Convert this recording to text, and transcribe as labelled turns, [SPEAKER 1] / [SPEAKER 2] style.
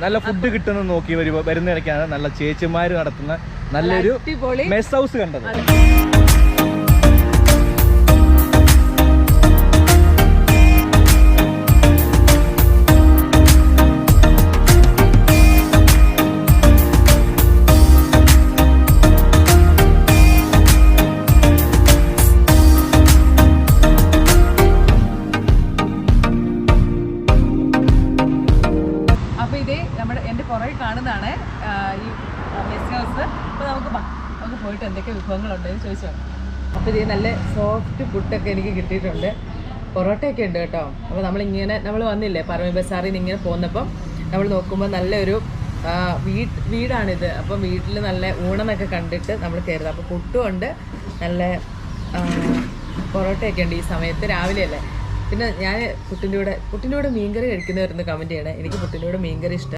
[SPEAKER 1] നല്ല ഫുഡ് കിട്ടുന്ന നോക്കി വരുന്നിടയ്ക്കാണ് നല്ല ചേച്ചിമാര് നടത്തുന്ന നല്ലൊരു മെസ് ഹൗസ് കണ്ടത്.
[SPEAKER 2] കാണുന്നതാണ് ഈ മെസ് ഹൗസ്. അപ്പോൾ നമുക്ക് പോയിട്ട് എന്തൊക്കെ വിഭവങ്ങളുണ്ടെന്ന് ചോദിച്ചോ. അപ്പോൾ ഇത് നല്ല സോഫ്റ്റ് ഫുഡൊക്കെ എനിക്ക് കിട്ടിയിട്ടുണ്ട്. പൊറോട്ടയൊക്കെ ഉണ്ട് കേട്ടോ. അപ്പോൾ നമ്മൾ വന്നില്ലേ പറവി ബസാറിൽ നിന്ന് ഇങ്ങനെ പോന്നപ്പം നമ്മൾ നോക്കുമ്പോൾ നല്ലൊരു വീടാണിത്. അപ്പം വീട്ടിൽ നല്ല ഊണെന്നൊക്കെ കണ്ടിട്ട് നമ്മൾ കയറുന്നത്. അപ്പോൾ പുട്ടുമുണ്ട്, നല്ല പൊറോട്ടയൊക്കെ ഉണ്ട് ഈ സമയത്ത്, രാവിലെയല്ലേ. പിന്നെ ഞാൻ പുട്ടിൻ്റെ കൂടെ മീൻകറി കഴിക്കുന്നവരുന്ന് കമൻറ്റ് ചെയ്യണേ. എനിക്ക് പുട്ടിൻ്റെ കൂടെ മീൻകറി ഇഷ്ടം.